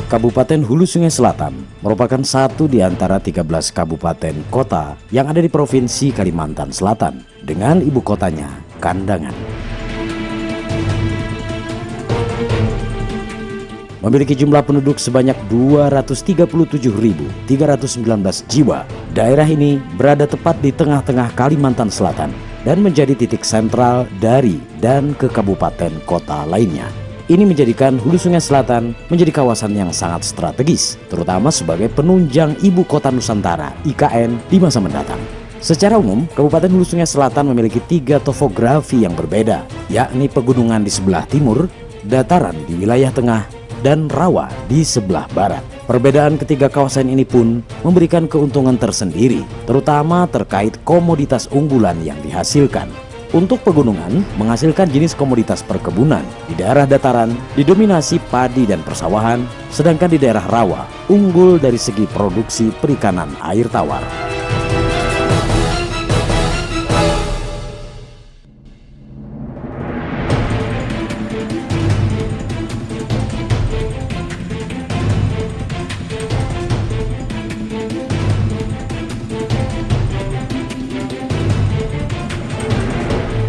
Kabupaten Hulu Sungai Selatan merupakan satu di antara 13 kabupaten kota yang ada di Provinsi Kalimantan Selatan dengan ibu kotanya Kandangan. Memiliki jumlah penduduk sebanyak 237.319 jiwa, daerah ini berada tepat di tengah-tengah Kalimantan Selatan dan menjadi titik sentral dari dan ke kabupaten kota lainnya. Ini menjadikan Hulu Sungai Selatan menjadi kawasan yang sangat strategis, terutama sebagai penunjang ibu kota Nusantara (IKN) di masa mendatang. Secara umum, Kabupaten Hulu Sungai Selatan memiliki 3 topografi yang berbeda, yakni pegunungan di sebelah timur, dataran di wilayah tengah, dan rawa di sebelah barat. Perbedaan ketiga kawasan ini pun memberikan keuntungan tersendiri, terutama terkait komoditas unggulan yang dihasilkan. Untuk pegunungan, menghasilkan jenis komoditas perkebunan. Di daerah dataran, didominasi padi dan persawahan, sedangkan di daerah rawa, unggul dari segi produksi perikanan air tawar.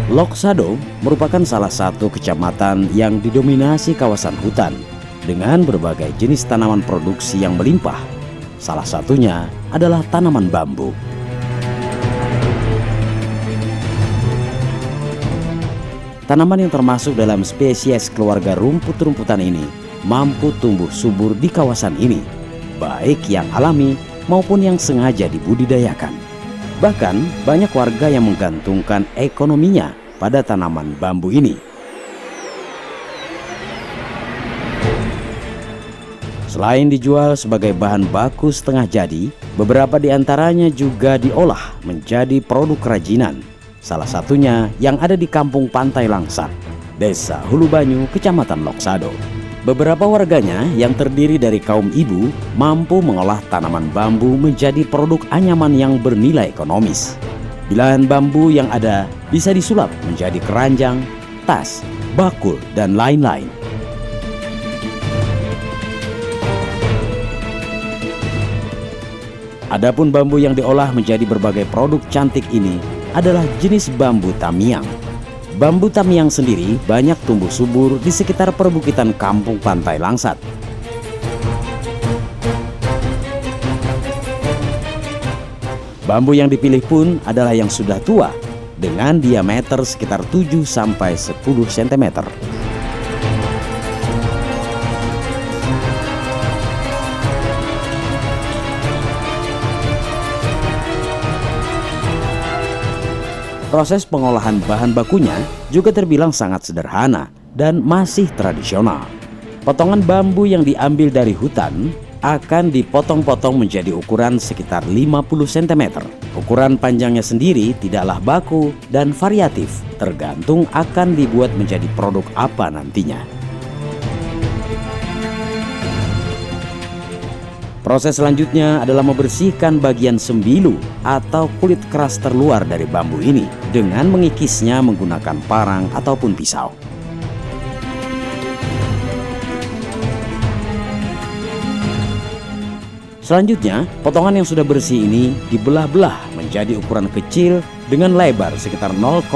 Loksado merupakan salah satu kecamatan yang didominasi kawasan hutan dengan berbagai jenis tanaman produksi yang melimpah. Salah satunya adalah tanaman bambu. Tanaman yang termasuk dalam spesies keluarga rumput-rumputan ini mampu tumbuh subur di kawasan ini, baik yang alami maupun yang sengaja dibudidayakan. Bahkan banyak warga yang menggantungkan ekonominya pada tanaman bambu ini. Selain dijual sebagai bahan baku setengah jadi, beberapa di antaranya juga diolah menjadi produk kerajinan. Salah satunya yang ada di Kampung Pantai Langsat, Desa Hulu Banyu, Kecamatan Loksado. Beberapa warganya yang terdiri dari kaum ibu mampu mengolah tanaman bambu menjadi produk anyaman yang bernilai ekonomis. Bilahan bambu yang ada bisa disulap menjadi keranjang, tas, bakul, dan lain-lain. Adapun bambu yang diolah menjadi berbagai produk cantik ini adalah jenis bambu tamiang. Bambu tamiang sendiri banyak tumbuh subur di sekitar perbukitan Kampung Pantai Langsat. Bambu yang dipilih pun adalah yang sudah tua dengan diameter sekitar 7-10 cm. Proses pengolahan bahan bakunya juga terbilang sangat sederhana dan masih tradisional. Potongan bambu yang diambil dari hutan akan dipotong-potong menjadi ukuran sekitar 50 cm. Ukuran panjangnya sendiri tidaklah baku dan variatif, tergantung akan dibuat menjadi produk apa nantinya. Proses selanjutnya adalah membersihkan bagian sembilu atau kulit keras terluar dari bambu ini dengan mengikisnya menggunakan parang ataupun pisau. Selanjutnya, potongan yang sudah bersih ini dibelah-belah menjadi ukuran kecil dengan lebar sekitar 0,5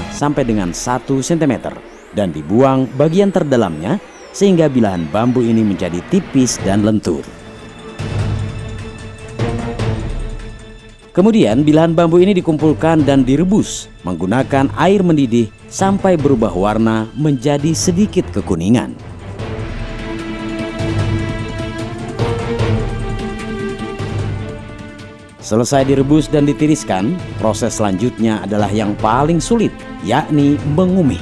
sampai dengan 1 cm dan dibuang bagian terdalamnya sehingga bilahan bambu ini menjadi tipis dan lentur. Kemudian bilahan bambu ini dikumpulkan dan direbus menggunakan air mendidih sampai berubah warna menjadi sedikit kekuningan. Selesai direbus dan ditiriskan, proses selanjutnya adalah yang paling sulit, yakni mengumih.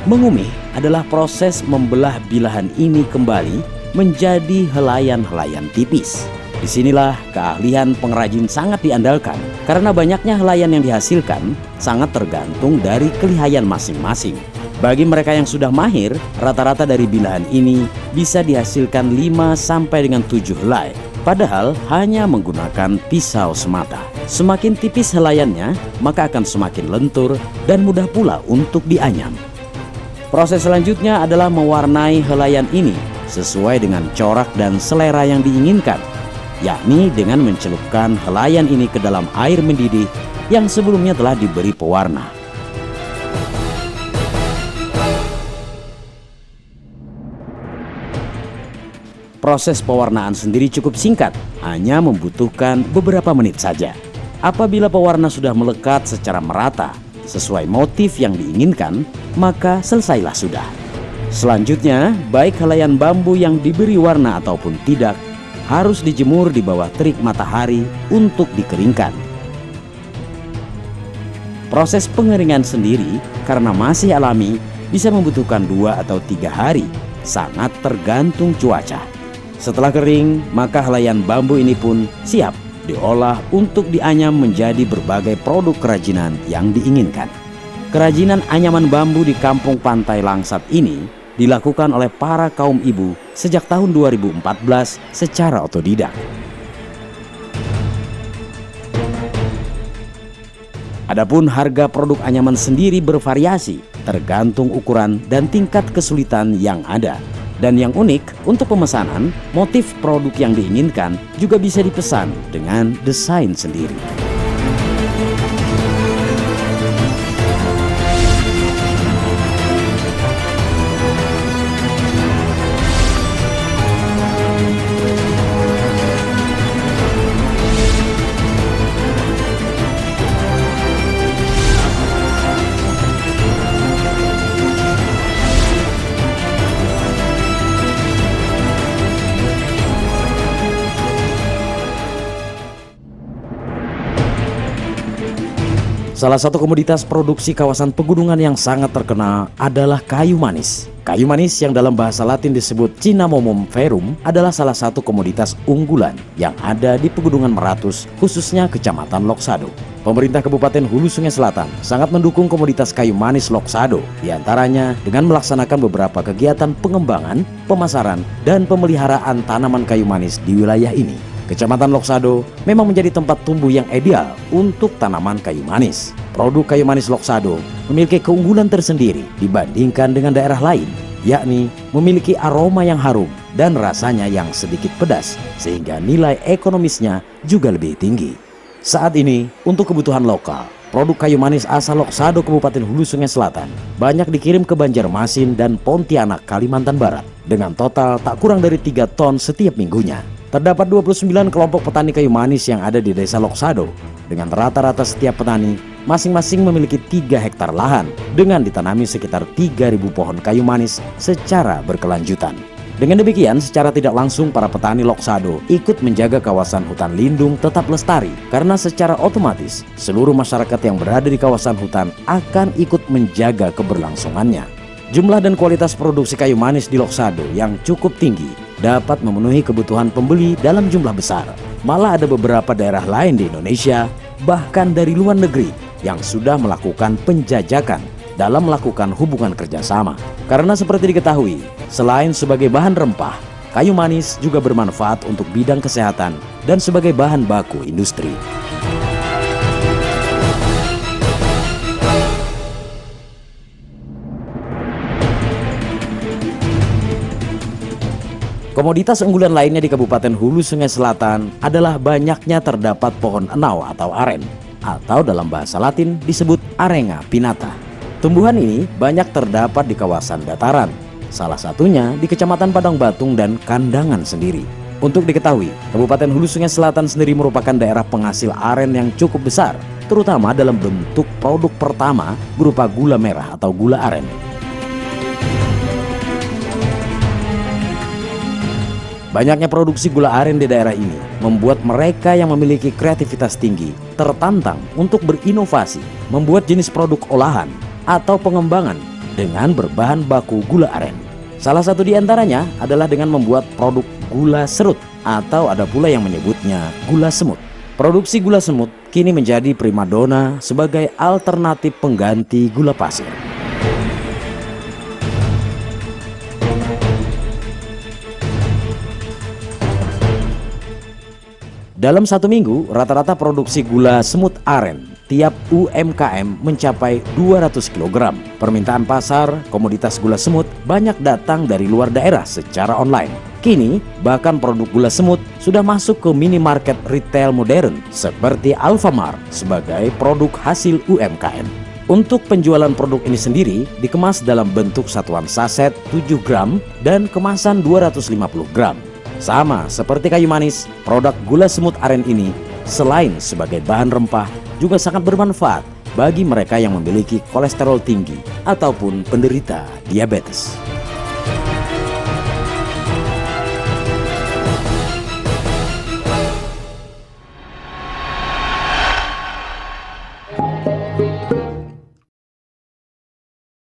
Mengumih adalah proses membelah bilahan ini kembali menjadi helaian-helaian tipis. Disinilah keahlian pengrajin sangat diandalkan, karena banyaknya helaian yang dihasilkan sangat tergantung dari kelihayan masing-masing. Bagi mereka yang sudah mahir, rata-rata dari bilahan ini bisa dihasilkan 5 sampai dengan 7 helai. Padahal hanya menggunakan pisau semata. Semakin tipis helaiannya, maka akan semakin lentur dan mudah pula untuk dianyam. Proses selanjutnya adalah mewarnai helaian ini sesuai dengan corak dan selera yang diinginkan, yakni dengan mencelupkan helaian ini ke dalam air mendidih yang sebelumnya telah diberi pewarna. Proses pewarnaan sendiri cukup singkat, hanya membutuhkan beberapa menit saja. Apabila pewarna sudah melekat secara merata sesuai motif yang diinginkan, maka selesailah sudah. Selanjutnya, baik helaian bambu yang diberi warna ataupun tidak, harus dijemur di bawah terik matahari untuk dikeringkan. Proses pengeringan sendiri karena masih alami bisa membutuhkan 2 atau 3 hari, sangat tergantung cuaca. Setelah kering, maka helaian bambu ini pun siap diolah untuk dianyam menjadi berbagai produk kerajinan yang diinginkan. Kerajinan anyaman bambu di Kampung Pantai Langsat ini dilakukan oleh para kaum ibu sejak tahun 2014 secara otodidak. Adapun harga produk anyaman sendiri bervariasi tergantung ukuran dan tingkat kesulitan yang ada. Dan yang unik, untuk pemesanan, motif produk yang diinginkan juga bisa dipesan dengan desain sendiri. Salah satu komoditas produksi kawasan pegunungan yang sangat terkenal adalah kayu manis. Kayu manis yang dalam bahasa Latin disebut Cinnamomum verum adalah salah satu komoditas unggulan yang ada di Pegunungan Meratus, khususnya Kecamatan Loksado. Pemerintah Kabupaten Hulu Sungai Selatan sangat mendukung komoditas kayu manis Loksado, diantaranya dengan melaksanakan beberapa kegiatan pengembangan, pemasaran, dan pemeliharaan tanaman kayu manis di wilayah ini. Kecamatan Loksado memang menjadi tempat tumbuh yang ideal untuk tanaman kayu manis. Produk kayu manis Loksado memiliki keunggulan tersendiri dibandingkan dengan daerah lain, yakni memiliki aroma yang harum dan rasanya yang sedikit pedas, sehingga nilai ekonomisnya juga lebih tinggi. Saat ini, untuk kebutuhan lokal, produk kayu manis asal Loksado Kabupaten Hulu Sungai Selatan banyak dikirim ke Banjarmasin dan Pontianak, Kalimantan Barat, dengan total tak kurang dari 3 ton setiap minggunya. Terdapat 29 kelompok petani kayu manis yang ada di desa Loksado, dengan rata-rata setiap petani masing-masing memiliki 3 hektar lahan dengan ditanami sekitar 3.000 pohon kayu manis secara berkelanjutan. Dengan demikian, secara tidak langsung para petani Loksado ikut menjaga kawasan hutan lindung tetap lestari, karena secara otomatis seluruh masyarakat yang berada di kawasan hutan akan ikut menjaga keberlangsungannya. Jumlah dan kualitas produksi kayu manis di Loksado yang cukup tinggi dapat memenuhi kebutuhan pembeli dalam jumlah besar. Malah ada beberapa daerah lain di Indonesia, bahkan dari luar negeri, yang sudah melakukan penjajakan dalam melakukan hubungan kerjasama. Karena seperti diketahui, selain sebagai bahan rempah, kayu manis juga bermanfaat untuk bidang kesehatan dan sebagai bahan baku industri. Komoditas unggulan lainnya di Kabupaten Hulu Sungai Selatan adalah banyaknya terdapat pohon enau atau aren, atau dalam bahasa Latin disebut Arenga pinnata. Tumbuhan ini banyak terdapat di kawasan dataran, salah satunya di Kecamatan Padang Batung dan Kandangan sendiri. Untuk diketahui, Kabupaten Hulu Sungai Selatan sendiri merupakan daerah penghasil aren yang cukup besar, terutama dalam bentuk produk pertama berupa gula merah atau gula aren. Banyaknya produksi gula aren di daerah ini membuat mereka yang memiliki kreativitas tinggi tertantang untuk berinovasi, membuat jenis produk olahan atau pengembangan dengan berbahan baku gula aren. Salah satu di antaranya adalah dengan membuat produk gula serut, atau ada pula yang menyebutnya gula semut. Produksi gula semut kini menjadi primadona sebagai alternatif pengganti gula pasir. Dalam 1 minggu, rata-rata produksi gula semut aren tiap UMKM mencapai 200 kg. Permintaan pasar komoditas gula semut banyak datang dari luar daerah secara online. Kini, bahkan produk gula semut sudah masuk ke minimarket retail modern seperti Alfamart sebagai produk hasil UMKM. Untuk penjualan produk ini sendiri dikemas dalam bentuk satuan saset 7 gram dan kemasan 250 gram. Sama seperti kayu manis, produk gula semut aren ini selain sebagai bahan rempah juga sangat bermanfaat bagi mereka yang memiliki kolesterol tinggi ataupun penderita diabetes.